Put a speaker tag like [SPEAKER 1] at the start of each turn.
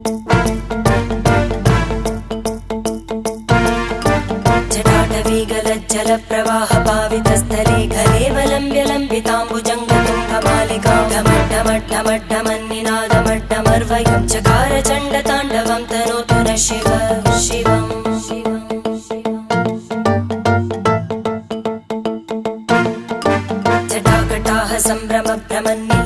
[SPEAKER 1] जटाटवीगलज्जलप्रवाहपावितस्थले घलेवलम्ब्य लम्बिताम्बुजङ्गतुङ्गमालिकां ढमड्ढमड्ढमड्ढमन्निनादमड्ढमर्वयं चकार चण्डताण्डवं तनोतु नः शिव शिवम् जटाकटाः सम्भ्रमभ्रमन्नि